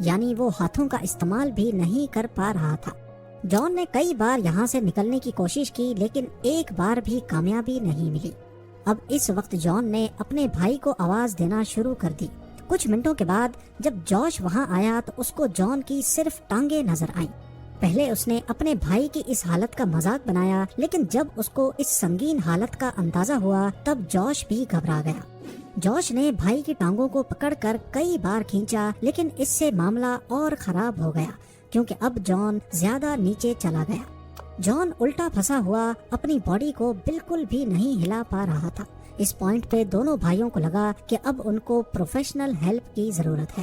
یعنی وہ ہاتھوں کا استعمال بھی نہیں کر پا رہا تھا۔ جان نے کئی بار یہاں سے نکلنے کی کوشش کی لیکن ایک بار بھی کامیابی نہیں ملی۔ اب اس وقت جان نے اپنے بھائی کو آواز دینا شروع کر دی۔ کچھ منٹوں کے بعد جب جوش وہاں آیا تو اس کو جان کی صرف ٹانگیں نظر آئیں۔ پہلے اس نے اپنے بھائی کی اس حالت کا مذاق بنایا لیکن جب اس کو اس سنگین حالت کا اندازہ ہوا تب جوش بھی گھبرا گیا۔ جوش نے بھائی کی ٹانگوں کو پکڑ کر کئی بار کھینچا لیکن اس سے معاملہ اور خراب ہو گیا کیونکہ اب جان زیادہ نیچے چلا گیا۔ جان الٹا پھنسا ہوا اپنی باڈی کو بالکل بھی نہیں ہلا پا رہا تھا۔ اس پوائنٹ پہ دونوں بھائیوں کو لگا کہ اب ان کو پروفیشنل ہیلپ کی ضرورت ہے۔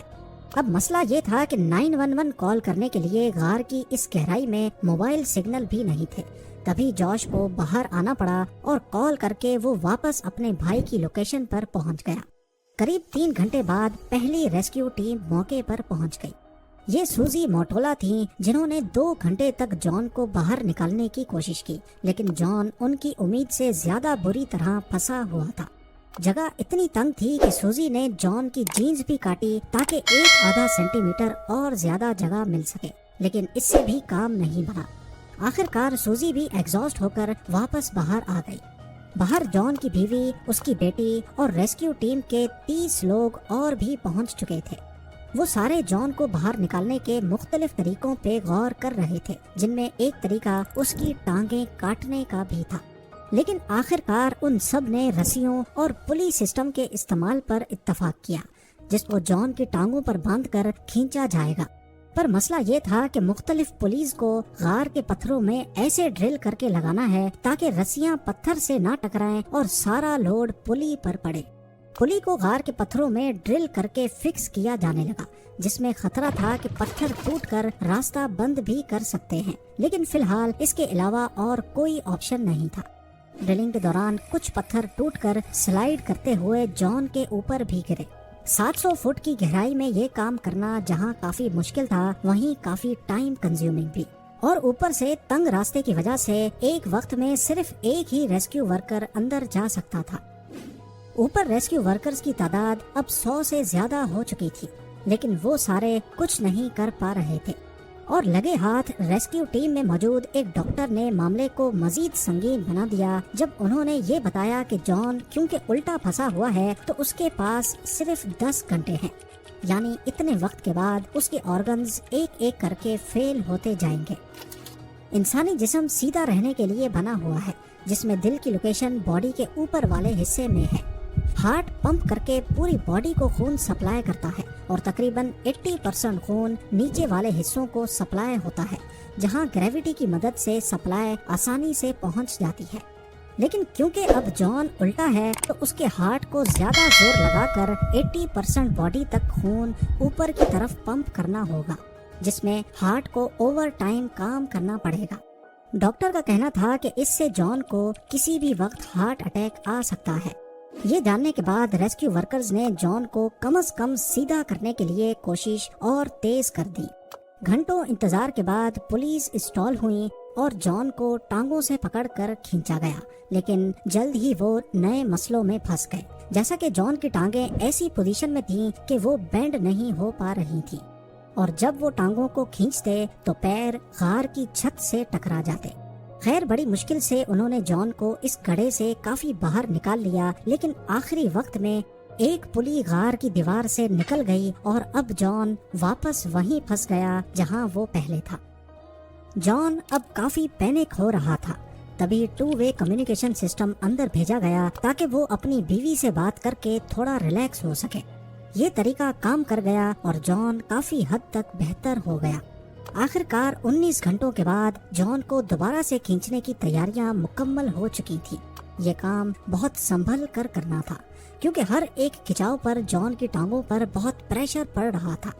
اب مسئلہ یہ تھا کہ 911 کال کرنے کے لیے غار کی اس گہرائی میں موبائل سگنل بھی نہیں تھے۔ تبھی جوش کو باہر آنا پڑا اور کال کر کے وہ واپس اپنے بھائی کی لوکیشن پر پہنچ گیا۔ قریب 3 گھنٹے بعد پہلی ریسکیو ٹیم موقع پر پہنچ گئی۔ یہ سوزی موٹولا تھیں جنہوں نے 2 گھنٹے تک جان کو باہر نکالنے کی کوشش کی لیکن جان ان کی امید سے زیادہ بری طرح پھنسا ہوا تھا۔ جگہ اتنی تنگ تھی کہ سوزی نے جان کی جینز بھی کاٹی تاکہ 1.5 سینٹی میٹر اور زیادہ جگہ مل سکے لیکن اس سے بھی کام نہیں بنا۔ آخر کار سوزی بھی ایگزاسٹ ہو کر واپس باہر آ گئی۔ باہر جان کی بیوی، اس کی بیٹی اور ریسکیو ٹیم کے 30 لوگ اور بھی پہنچ چکے تھے۔ وہ سارے جان کو باہر نکالنے کے مختلف طریقوں پہ غور کر رہے تھے جن میں ایک طریقہ اس کی ٹانگیں کاٹنے کا بھی تھا، لیکن آخر کار ان سب نے رسیوں اور پلی سسٹم کے استعمال پر اتفاق کیا جس کو جان کی ٹانگوں پر باندھ کر کھینچا جائے گا۔ پر مسئلہ یہ تھا کہ مختلف پولیز کو غار کے پتھروں میں ایسے ڈرل کر کے لگانا ہے تاکہ رسیاں پتھر سے نہ ٹکرائیں اور سارا لوڈ پلی پر پڑے۔ پلی کو غار کے پتھروں میں ڈرل کر کے فکس کیا جانے لگا جس میں خطرہ تھا کہ پتھر ٹوٹ کر راستہ بند بھی کر سکتے ہیں، لیکن فی الحال اس کے علاوہ اور کوئی آپشن نہیں تھا۔ ڈرلنگ کے دوران کچھ پتھر ٹوٹ کر سلائیڈ کرتے ہوئے جان کے اوپر بھی گرے۔ 700 فٹ کی گہرائی میں یہ کام کرنا جہاں کافی مشکل تھا وہیں کافی ٹائم کنزیومنگ بھی، اور اوپر سے تنگ راستے کی وجہ سے ایک وقت میں صرف ایک ہی ریسکیو ورکر اندر جا سکتا تھا۔ اوپر ریسکیو ورکرز کی تعداد اب 100 سے زیادہ ہو چکی تھی لیکن وہ سارے کچھ نہیں کر پا رہے تھے، اور لگے ہاتھ ریسکیو ٹیم میں موجود ایک ڈاکٹر نے معاملے کو مزید سنگین بنا دیا جب انہوں نے یہ بتایا کہ جان کیونکہ الٹا پھنسا ہوا ہے تو اس کے پاس صرف 10 گھنٹے ہیں، یعنی اتنے وقت کے بعد اس کے آرگنز ایک ایک کر کے فیل ہوتے جائیں گے۔ انسانی جسم سیدھا رہنے کے لیے بنا ہوا ہے جس میں دل کی لوکیشن باڈی کے اوپر والے حصے میں ہے۔ ہارٹ پمپ کر کے پوری باڈی کو خون سپلائی کرتا ہے اور تقریباً 80% خون نیچے والے حصوں کو سپلائی ہوتا ہے جہاں گریوٹی کی مدد سے سپلائی آسانی سے پہنچ جاتی ہے۔ لیکن کیونکہ اب جان الٹا ہے تو اس کے ہارٹ کو زیادہ زور لگا کر 80% باڈی تک خون اوپر کی طرف پمپ کرنا ہوگا جس میں ہارٹ کو اوور ٹائم کام کرنا پڑے گا۔ ڈاکٹر کا کہنا تھا کہ اس سے جان کو کسی بھی وقت ہارٹ اٹیک آ سکتا ہے۔ یہ جاننے کے بعد ریسکیو ورکرز نے جان کو کم از کم سیدھا کرنے کے لیے کوشش اور تیز کر دی۔ گھنٹوں انتظار کے بعد پولیس انسٹال ہوئی اور جان کو ٹانگوں سے پکڑ کر کھینچا گیا، لیکن جلد ہی وہ نئے مسئلوں میں پھنس گئے، جیسا کہ جان کی ٹانگیں ایسی پوزیشن میں تھیں کہ وہ بینڈ نہیں ہو پا رہی تھی، اور جب وہ ٹانگوں کو کھینچتے تو پیر غار کی چھت سے ٹکرا جاتے۔ خیر بڑی مشکل سے انہوں نے جان کو اس گڑھے سے کافی باہر نکال لیا، لیکن آخری وقت میں ایک پلی غار کی دیوار سے نکل گئی اور اب جان واپس وہیں پھنس گیا جہاں وہ پہلے تھا۔ جان اب کافی پینک ہو رہا تھا، تبھی 2 وے کمیونیکیشن سسٹم اندر بھیجا گیا تاکہ وہ اپنی بیوی سے بات کر کے تھوڑا ریلیکس ہو سکے۔ یہ طریقہ کام کر گیا اور جان کافی حد تک بہتر ہو گیا۔ آخر کار 19 گھنٹوں کے بعد جان کو دوبارہ سے کھینچنے کی تیاریاں مکمل ہو چکی تھی۔ یہ کام بہت سنبھل کر کرنا تھا کیونکہ ہر ایک کھچاؤ پر جان کی ٹانگوں پر بہت پریشر پڑ رہا تھا۔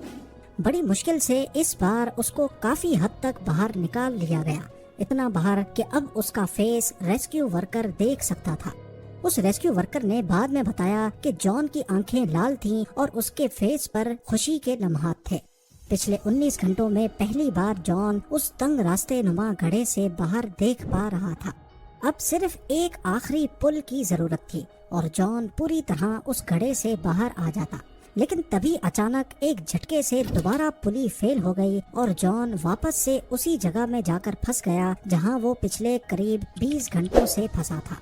بڑی مشکل سے اس بار اس کو کافی حد تک باہر نکال لیا گیا، اتنا باہر کہ اب اس کا فیس ریسکیو ورکر دیکھ سکتا تھا۔ اس ریسکیو ورکر نے بعد میں بتایا کہ جان کی آنکھیں لال تھیں اور اس کے فیس پر خوشی کے لمحات تھے۔ پچھلے 19 گھنٹوں میں پہلی بار جان اس تنگ راستے نما گڑھے سے باہر دیکھ پا رہا تھا۔ اب صرف ایک آخری پل کی ضرورت تھی اور جان پوری طرح اس گڑھے سے باہر آ جاتا، لیکن تبھی اچانک ایک جھٹکے سے دوبارہ پلی فیل ہو گئی اور جان واپس سے اسی جگہ میں جا کر پھنس گیا جہاں وہ پچھلے قریب 20 گھنٹوں سے پھنسا تھا۔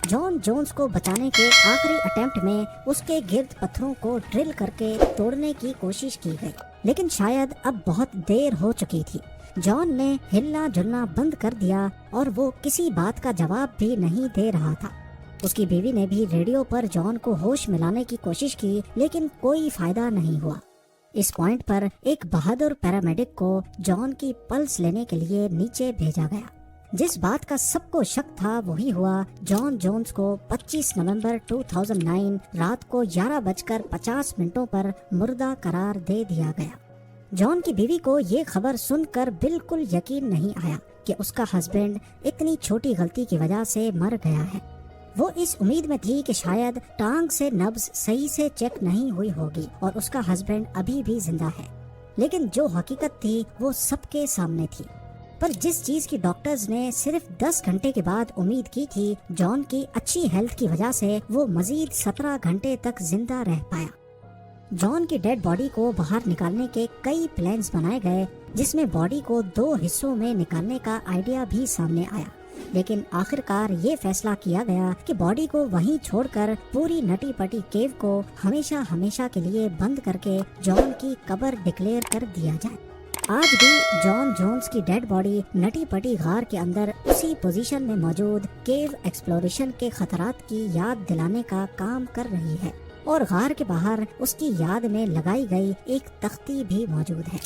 جان جونز کو بچانے کے آخری اٹیمپٹ میں اس کے گرد پتھروں کو ڈرل کر کے توڑنے کی کوشش کی گئی، لیکن شاید اب بہت دیر ہو چکی تھی۔ جان نے ہلنا جلنا بند کر دیا اور وہ کسی بات کا جواب بھی نہیں دے رہا تھا۔ اس کی بیوی نے بھی ریڈیو پر جان کو ہوش ملانے کی کوشش کی، لیکن کوئی فائدہ نہیں ہوا۔ اس پوائنٹ پر ایک بہادر پیرامیڈک کو جان کی پلس لینے کے لیے نیچے بھیجا گیا۔ جس بات کا سب کو شک تھا وہی ہوا۔ جان جونز کو 25 نومبر 2009 رات کو 11:50 پر مردہ قرار دے دیا گیا۔ جان کی بیوی کو یہ خبر سن کر بالکل یقین نہیں آیا کہ اس کا ہسبینڈ اتنی چھوٹی غلطی کی وجہ سے مر گیا ہے۔ وہ اس امید میں تھی کہ شاید ٹانگ سے نبض صحیح سے چیک نہیں ہوئی ہوگی اور اس کا ہسبینڈ ابھی بھی زندہ ہے، لیکن جو حقیقت تھی وہ سب کے سامنے تھی۔ پر جس چیز کی ڈاکٹرز نے صرف 10 گھنٹے کے بعد امید کی تھی، جان کی اچھی ہیلتھ کی وجہ سے وہ مزید 17 گھنٹے تک زندہ رہ پایا۔ جان کی ڈیڈ باڈی کو باہر نکالنے کے کئی پلانز بنائے گئے، جس میں باڈی کو 2 حصوں میں نکالنے کا آئیڈیا بھی سامنے آیا، لیکن آخر کار یہ فیصلہ کیا گیا کہ باڈی کو وہیں چھوڑ کر پوری نٹی پٹی کیو کو ہمیشہ کے لیے بند کر کے جان کی قبر ڈکلیئر کر دیا جائے۔ آج بھی جان جونز کی ڈیڈ باڈی نٹی پٹی غار کے اندر اسی پوزیشن میں موجود کیو ایکسپلوریشن کے خطرات کی یاد دلانے کا کام کر رہی ہے، اور غار کے باہر اس کی یاد میں لگائی گئی ایک تختی بھی موجود ہے۔